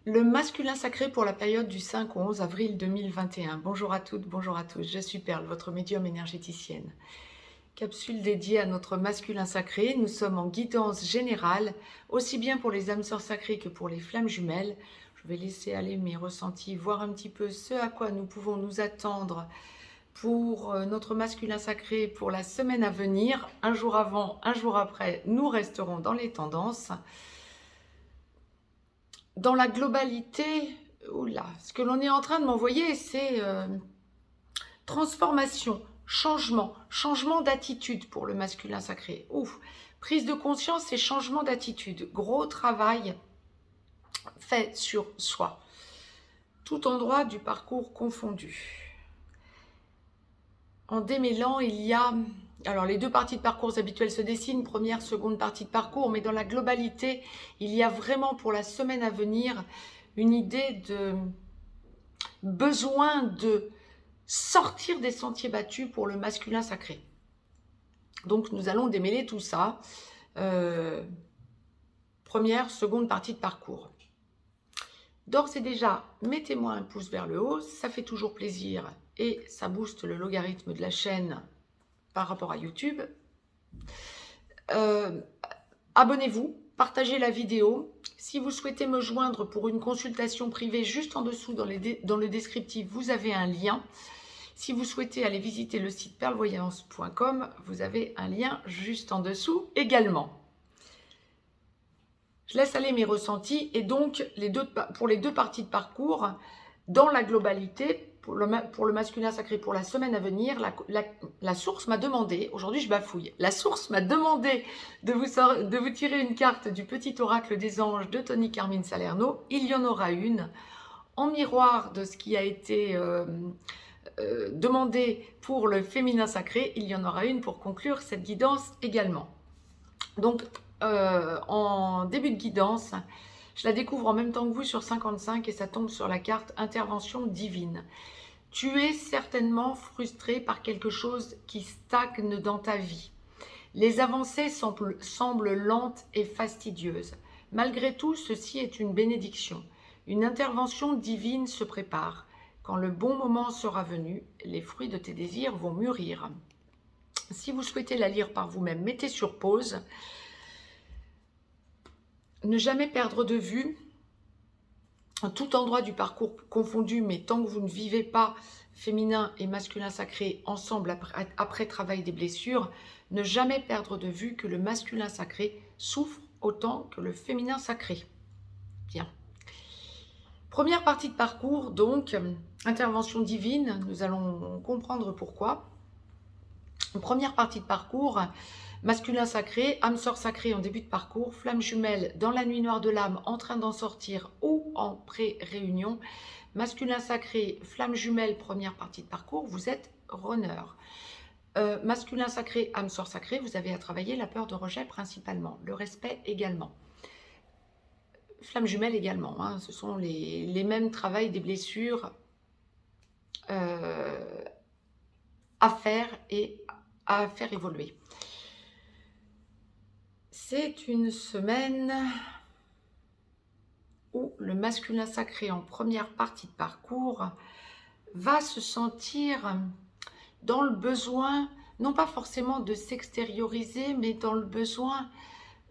Le masculin sacré pour la période du 5 au 11 avril 2021. Bonjour à toutes, bonjour à tous. Je suis Perle, votre médium énergéticienne. Capsule dédiée à notre masculin sacré. Nous sommes en guidance générale, aussi bien pour les âmes sœurs sacrées que pour les flammes jumelles. Je vais laisser aller mes ressentis, voir un petit peu ce à quoi nous pouvons nous attendre pour notre masculin sacré pour la semaine à venir. Un jour avant, un jour après, nous resterons dans les tendances. Dans la globalité, oula, ce que l'on est en train de m'envoyer, c'est transformation, changement d'attitude pour le masculin sacré. Ouf, prise de conscience et changement d'attitude. Gros travail fait sur soi. Tout endroit du parcours confondu. En démêlant, il y a... Alors, les deux parties de parcours habituelles se dessinent, première, seconde partie de parcours, mais dans la globalité, il y a vraiment pour la semaine à venir une idée de besoin de sortir des sentiers battus pour le masculin sacré. Donc, nous allons démêler tout ça. Première, seconde partie de parcours. D'ores et déjà, mettez-moi un pouce vers le haut, ça fait toujours plaisir et ça booste le logarithme de la chaîne par rapport à YouTube. Abonnez-vous, partagez la vidéo. Si vous souhaitez me joindre pour une consultation privée, juste en dessous dans le descriptif, vous avez un lien. Si vous souhaitez aller visiter le site perlevoyance.com, vous avez un lien juste en dessous également. Je laisse aller mes ressentis et donc pour les deux parties de parcours, dans la globalité, pour le masculin sacré pour la semaine à venir, la source m'a demandé, aujourd'hui je bafouille, la source m'a demandé de vous tirer une carte du petit oracle des anges de Tony Carmine Salerno. Il y en aura une en miroir de ce qui a été demandé pour le féminin sacré. Il y en aura une pour conclure cette guidance également. Donc, en début de guidance, je la découvre en même temps que vous sur 55 et ça tombe sur la carte intervention divine. Tu es certainement frustré par quelque chose qui stagne dans ta vie. Les avancées semblent lentes et fastidieuses. Malgré tout, ceci est une bénédiction. Une intervention divine se prépare. Quand le bon moment sera venu, les fruits de tes désirs vont mûrir. Si vous souhaitez la lire par vous-même, mettez sur pause. Ne jamais perdre de vue, tout endroit du parcours confondu, mais tant que vous ne vivez pas féminin et masculin sacré ensemble après travail des blessures, ne jamais perdre de vue que le masculin sacré souffre autant que le féminin sacré. Bien. Première partie de parcours, donc, intervention divine, nous allons comprendre pourquoi. Première partie de parcours, masculin sacré, âme sœur sacrée en début de parcours, flamme jumelle dans la nuit noire de l'âme en train d'en sortir ou en pré-réunion. Masculin sacré, flamme jumelle, première partie de parcours, vous êtes runner. Masculin sacré, âme sœur sacrée, vous avez à travailler la peur de rejet principalement, le respect également. Flamme jumelle également, hein, ce sont les mêmes travails des blessures à faire et à faire évoluer. C'est une semaine où le masculin sacré en première partie de parcours va se sentir dans le besoin, non pas forcément de s'extérioriser, mais dans le besoin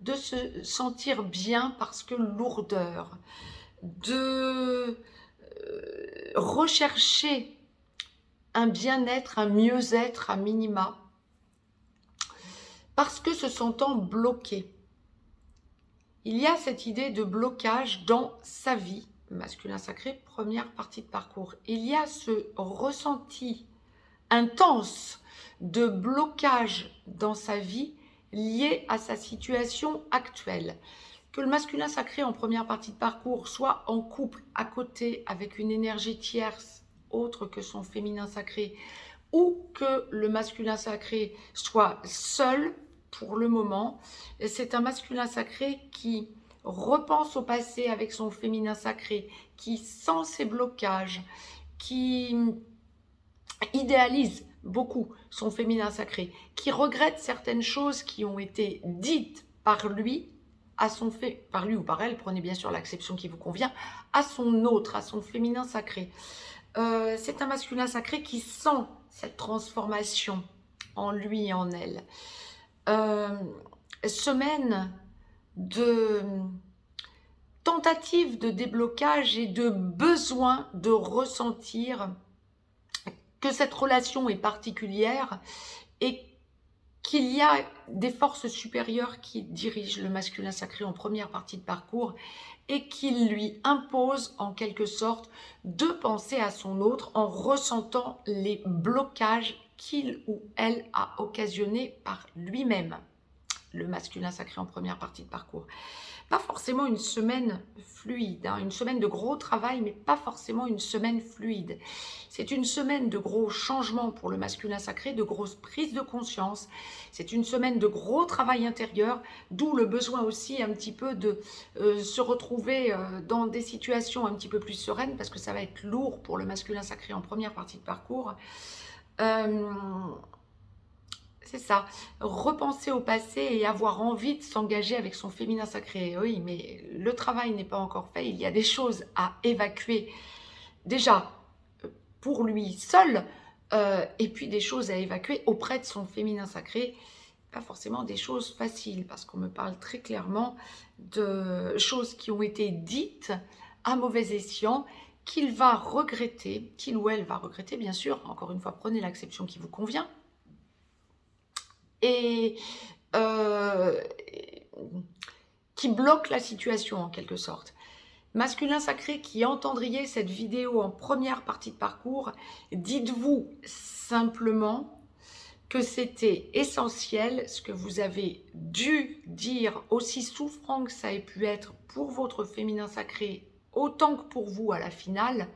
de se sentir bien parce que lourdeur, de rechercher un bien-être, un mieux-être à minima, parce que se sentant bloqué. Il y a cette idée de blocage dans sa vie, masculin sacré, première partie de parcours. Il y a ce ressenti intense de blocage dans sa vie lié à sa situation actuelle. Que le masculin sacré en première partie de parcours soit en couple à côté avec une énergie tierce autre que son féminin sacré, ou que le masculin sacré soit seul pour le moment, c'est un masculin sacré qui repense au passé avec son féminin sacré, qui sent ses blocages, qui idéalise beaucoup son féminin sacré, qui regrette certaines choses qui ont été dites par lui à son fait, par lui ou par elle, prenez bien sûr l'acception qui vous convient, à son autre, à son féminin sacré. C'est un masculin sacré qui sent cette transformation en lui et en elle. Semaine de tentative de déblocage et de besoin de ressentir que cette relation est particulière et qu'il y a des forces supérieures qui dirigent le masculin sacré en première partie de parcours et qui lui imposent en quelque sorte de penser à son autre en ressentant les blocages qu'il ou elle a occasionnés par lui-même, le masculin sacré en première partie de parcours. Pas forcément une semaine fluide, hein, une semaine de gros travail, mais pas forcément une semaine fluide. C'est une semaine de gros changements pour le masculin sacré, de grosses prises de conscience. C'est une semaine de gros travail intérieur, d'où le besoin aussi un petit peu de se retrouver dans des situations un petit peu plus sereines, parce que ça va être lourd pour le masculin sacré en première partie de parcours. C'est ça, repenser au passé et avoir envie de s'engager avec son féminin sacré. Oui, mais le travail n'est pas encore fait, il y a des choses à évacuer. Déjà, pour lui seul, et puis des choses à évacuer auprès de son féminin sacré. Pas forcément des choses faciles, parce qu'on me parle très clairement de choses qui ont été dites à mauvais escient, qu'il va regretter, qu'il ou elle va regretter, bien sûr. Encore une fois, prenez l'acception qui vous convient. Et qui bloque la situation en quelque sorte. Masculin sacré qui entendriez cette vidéo en première partie de parcours, dites-vous simplement que c'était essentiel ce que vous avez dû dire, aussi souffrant que ça ait pu être pour votre féminin sacré, autant que pour vous à la finale.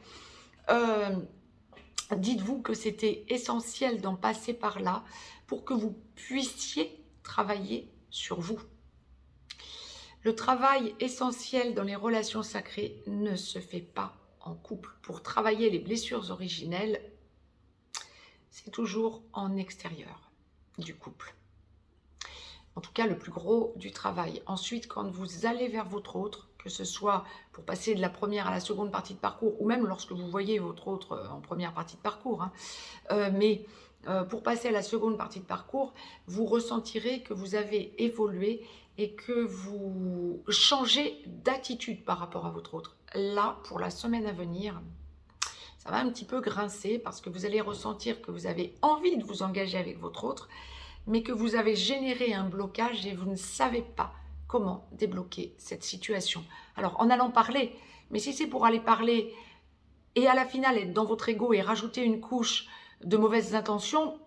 Dites-vous que c'était essentiel d'en passer par là pour que vous puissiez travailler sur vous. Le travail essentiel dans les relations sacrées ne se fait pas en couple. Pour travailler les blessures originelles, c'est toujours en extérieur du couple. En tout cas, le plus gros du travail. Ensuite, quand vous allez vers votre autre, que ce soit pour passer de la première à la seconde partie de parcours, ou même lorsque vous voyez votre autre en première partie de parcours, hein, pour passer à la seconde partie de parcours, vous ressentirez que vous avez évolué et que vous changez d'attitude par rapport à votre autre. Là, pour la semaine à venir, ça va un petit peu grincer parce que vous allez ressentir que vous avez envie de vous engager avec votre autre, mais que vous avez généré un blocage et vous ne savez pas comment débloquer cette situation. Alors, en allant parler, mais si c'est pour aller parler et à la finale être dans votre ego et rajouter une couche de mauvaises intentions,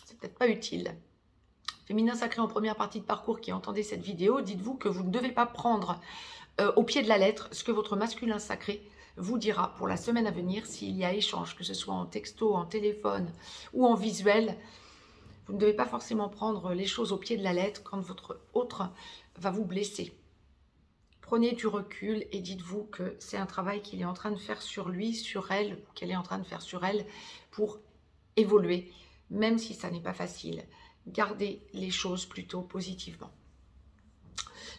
c'est peut-être pas utile. Féminin sacré en première partie de parcours qui entendez cette vidéo, dites-vous que vous ne devez pas prendre au pied de la lettre ce que votre masculin sacré vous dira pour la semaine à venir s'il y a échange, que ce soit en texto, en téléphone ou en visuel. Vous ne devez pas forcément prendre les choses au pied de la lettre quand votre autre va vous blesser. Prenez du recul et dites-vous que c'est un travail qu'il est en train de faire sur lui, sur elle, ou qu'elle est en train de faire sur elle pour évoluer, même si ça n'est pas facile. Gardez les choses plutôt positivement.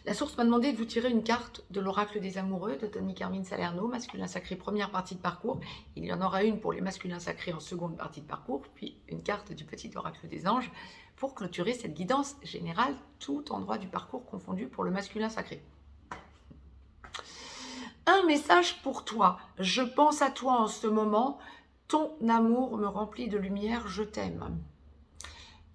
La source m'a demandé de vous tirer une carte de l'oracle des amoureux de Tony Carmine Salerno, masculin sacré première partie de parcours. Il y en aura une pour les masculins sacrés en seconde partie de parcours, puis une carte du petit oracle des anges pour clôturer cette guidance générale, tout endroit du parcours confondu pour le masculin sacré. Un message pour toi. Je pense à toi en ce moment. Ton amour me remplit de lumière, je t'aime.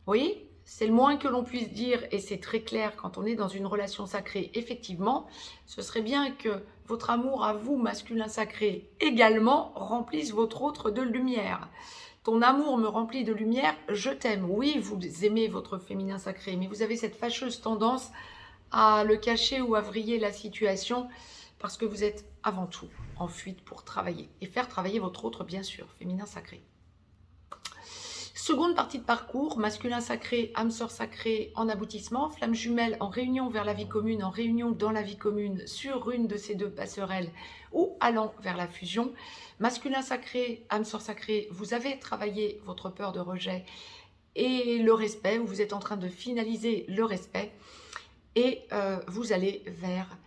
Oui, c'est le moins que l'on puisse dire et c'est très clair quand on est dans une relation sacrée. Effectivement, ce serait bien que votre amour à vous, masculin sacré, également remplisse votre autre de lumière. Ton amour me remplit de lumière, je t'aime. Oui, vous aimez votre féminin sacré, mais vous avez cette fâcheuse tendance à le cacher ou à vriller la situation parce que vous êtes avant tout en fuite pour travailler et faire travailler votre autre, bien sûr, féminin sacré. Seconde partie de parcours, masculin sacré, âme sœur sacrée en aboutissement, flamme jumelle en réunion vers la vie commune, en réunion dans la vie commune sur une de ces deux passerelles ou allant vers la fusion. Masculin sacré, âme sœur sacrée, vous avez travaillé votre peur de rejet et le respect, où vous êtes en train de finaliser le respect. et vous allez vers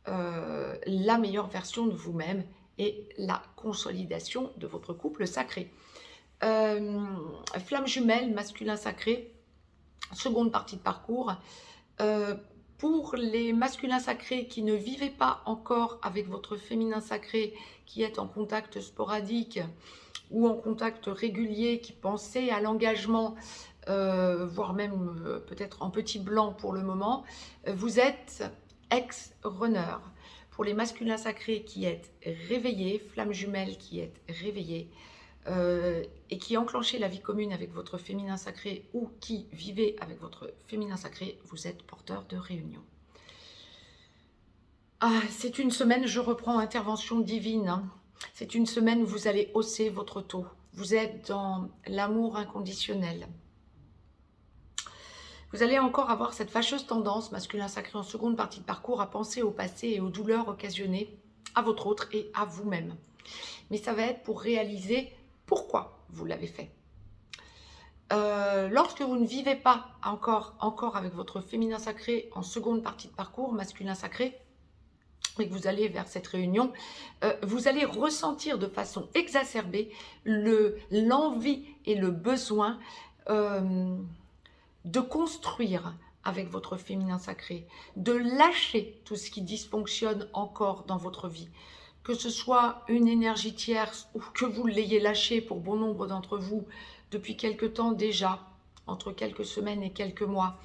la meilleure version de vous-même et la consolidation de votre couple sacré. Flamme jumelle, masculin sacré, seconde partie de parcours. Pour les masculins sacrés qui ne vivaient pas encore avec votre féminin sacré, qui est en contact sporadique ou en contact régulier, qui pensait à l'engagement, voire même peut-être en petit blanc pour le moment, vous êtes ex-runner. Pour les masculins sacrés qui êtes réveillés, flamme jumelle qui êtes réveillés, et qui enclenchez la vie commune avec votre féminin sacré ou qui vivez avec votre féminin sacré, vous êtes porteur de réunion. C'est une semaine, je reprends intervention divine, hein. C'est une semaine où vous allez hausser votre taux. Vous êtes dans l'amour inconditionnel. Vous allez encore avoir cette fâcheuse tendance, masculin sacré en seconde partie de parcours, à penser au passé et aux douleurs occasionnées à votre autre et à vous-même. Mais ça va être pour réaliser pourquoi vous l'avez fait. Lorsque vous ne vivez pas encore avec votre féminin sacré en seconde partie de parcours, masculin sacré, et que vous allez vers cette réunion, vous allez ressentir de façon exacerbée l'envie et le besoin de construire avec votre féminin sacré, de lâcher tout ce qui dysfonctionne encore dans votre vie. Que ce soit une énergie tierce ou que vous l'ayez lâché pour bon nombre d'entre vous depuis quelque temps déjà, entre quelques semaines et quelques mois,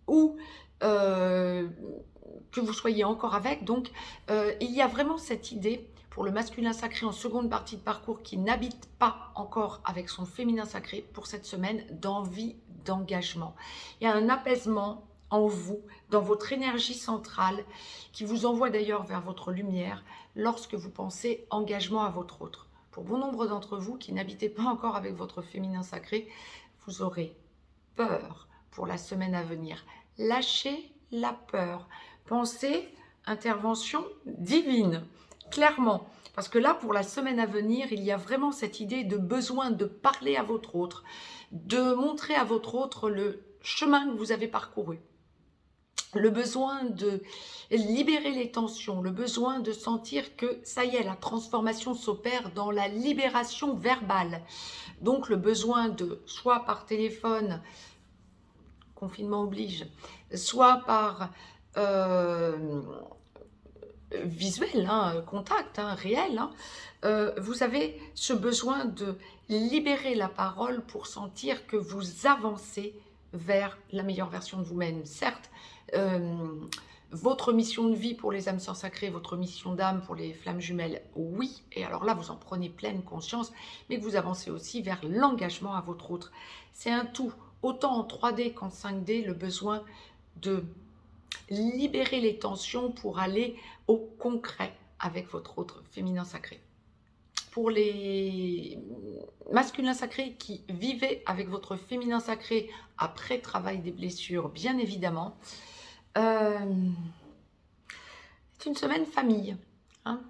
ou que vous soyez encore avec. Donc, il y a vraiment cette idée pour le masculin sacré en seconde partie de parcours qui n'habite pas encore avec son féminin sacré pour cette semaine d'envie, d'engagement. Il y a un apaisement en vous, dans votre énergie centrale, qui vous envoie d'ailleurs vers votre lumière lorsque vous pensez engagement à votre autre. Pour bon nombre d'entre vous qui n'habitez pas encore avec votre féminin sacré, vous aurez peur pour la semaine à venir. Lâchez la peur. Pensez intervention divine, clairement. Parce que là, pour la semaine à venir, il y a vraiment cette idée de besoin de parler à votre autre, de montrer à votre autre le chemin que vous avez parcouru. Le besoin de libérer les tensions, le besoin de sentir que ça y est, la transformation s'opère dans la libération verbale. Donc le besoin de, soit par téléphone, confinement oblige, soit par visuel, hein, contact, hein, réel, hein, vous avez ce besoin de libérer la parole pour sentir que vous avancez vers la meilleure version de vous-même. Certes, votre mission de vie pour les âmes sœurs sacrées, votre mission d'âme pour les flammes jumelles, oui, et alors là vous en prenez pleine conscience, mais que vous avancez aussi vers l'engagement à votre autre. C'est un tout, autant en 3D qu'en 5D, le besoin de libérer les tensions pour aller au concret avec votre autre féminin sacré. Pour les masculins sacrés qui vivaient avec votre féminin sacré après travail des blessures, bien évidemment, c'est une semaine famille. Hein.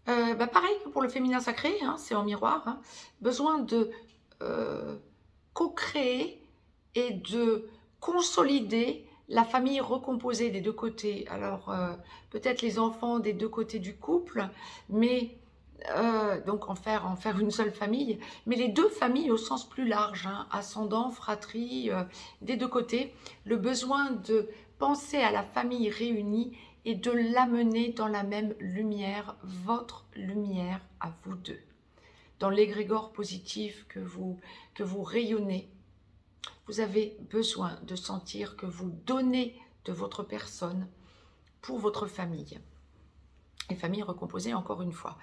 Pareil que pour le féminin sacré, hein, c'est en miroir. Hein, besoin de co-créer et de consolider la famille recomposée des deux côtés. Alors, peut-être les enfants des deux côtés du couple, mais donc en faire une seule famille, mais les deux familles au sens plus large, hein, ascendant, fratrie, des deux côtés, le besoin de penser à la famille réunie et de l'amener dans la même lumière, votre lumière à vous deux, dans l'égrégore positif que vous rayonnez. Vous avez besoin de sentir que vous donnez de votre personne pour votre famille. Et famille recomposée encore une fois.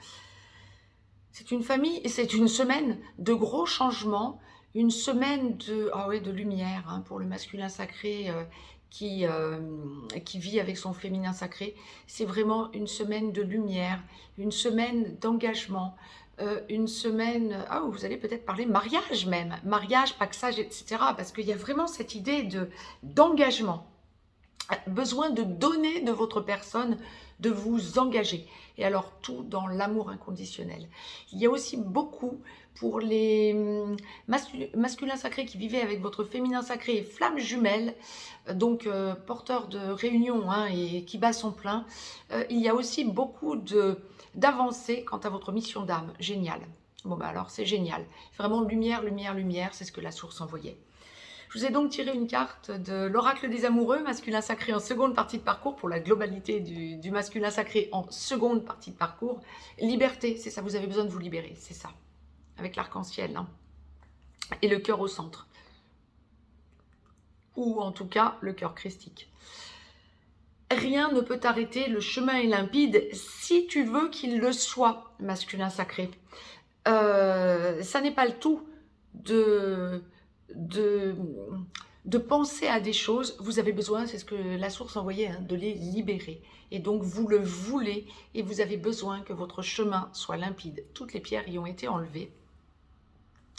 C'est une famille, et c'est une semaine de gros changements, une semaine de lumière, hein, pour le masculin sacré qui vit avec son féminin sacré. C'est vraiment une semaine de lumière, une semaine d'engagement, une semaine où vous allez peut-être parler mariage même, mariage, paxage, etc. Parce qu'il y a vraiment cette idée d'engagement. besoin de donner de votre personne, de vous engager. Et alors, tout dans l'amour inconditionnel. Il y a aussi beaucoup pour les masculins sacrés qui vivaient avec votre féminin sacré et flamme jumelle, donc porteur de réunion hein, et qui bat son plein. Il y a aussi beaucoup d'avancées quant à votre mission d'âme. Génial. Bon, bah alors, c'est génial. Vraiment, lumière, lumière, lumière, c'est ce que la source envoyait. Je vous ai donc tiré une carte de l'oracle des amoureux, masculin sacré en seconde partie de parcours, pour la globalité du masculin sacré en seconde partie de parcours. Liberté, c'est ça, vous avez besoin de vous libérer, c'est ça, avec l'arc-en-ciel, hein. Et le cœur au centre. Ou en tout cas, le cœur christique. Rien ne peut t'arrêter, le chemin est limpide, si tu veux qu'il le soit, masculin sacré. Ça n'est pas le tout de penser à des choses, vous avez besoin, c'est ce que la source envoyait, hein, de les libérer. Et donc vous le voulez et vous avez besoin que votre chemin soit limpide. Toutes les pierres y ont été enlevées.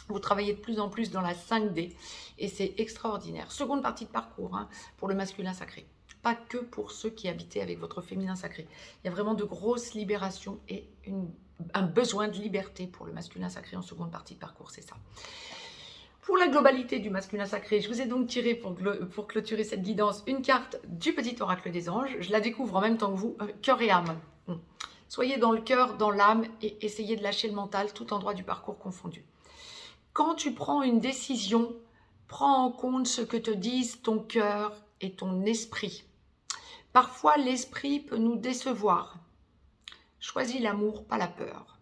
Vous travaillez de plus en plus dans la 5D et c'est extraordinaire. Seconde partie de parcours hein, pour le masculin sacré. Pas que pour ceux qui habitaient avec votre féminin sacré. Il y a vraiment de grosses libérations et un besoin de liberté pour le masculin sacré en seconde partie de parcours, c'est ça. Pour la globalité du masculin sacré, je vous ai donc tiré pour clôturer cette guidance une carte du petit oracle des anges. Je la découvre en même temps que vous, cœur et âme. Soyez dans le cœur, dans l'âme et essayez de lâcher le mental, tout endroit du parcours confondu. Quand tu prends une décision, prends en compte ce que te disent ton cœur et ton esprit. Parfois, l'esprit peut nous décevoir. Choisis l'amour, pas la peur.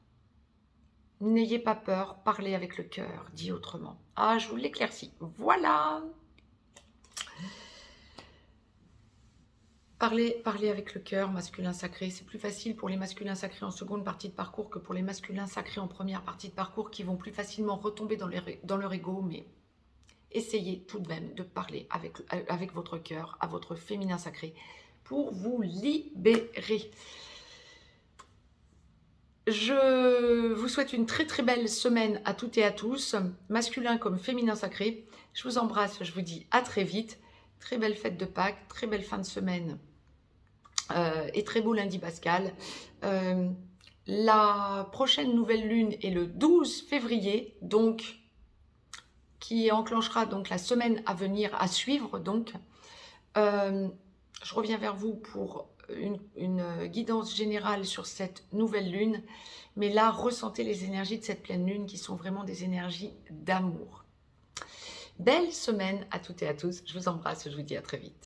N'ayez pas peur, parlez avec le cœur, dit autrement. Ah, je vous l'éclaircis. Voilà. Parlez avec le cœur, masculin sacré. C'est plus facile pour les masculins sacrés en seconde partie de parcours que pour les masculins sacrés en première partie de parcours qui vont plus facilement retomber dans leur ego. Mais essayez tout de même de parler avec votre cœur, à votre féminin sacré, pour vous libérer. Je vous souhaite une très très belle semaine à toutes et à tous, masculin comme féminin sacré. Je vous embrasse, je vous dis à très vite. Très belle fête de Pâques, très belle fin de semaine et très beau lundi pascal. La prochaine nouvelle lune est le 12 février, donc qui enclenchera donc la semaine à venir, à suivre. Donc, je reviens vers vous pour une guidance générale sur cette nouvelle lune, mais là, ressentez les énergies de cette pleine lune qui sont vraiment des énergies d'amour. Belle semaine à toutes et à tous, je vous embrasse, je vous dis à très vite.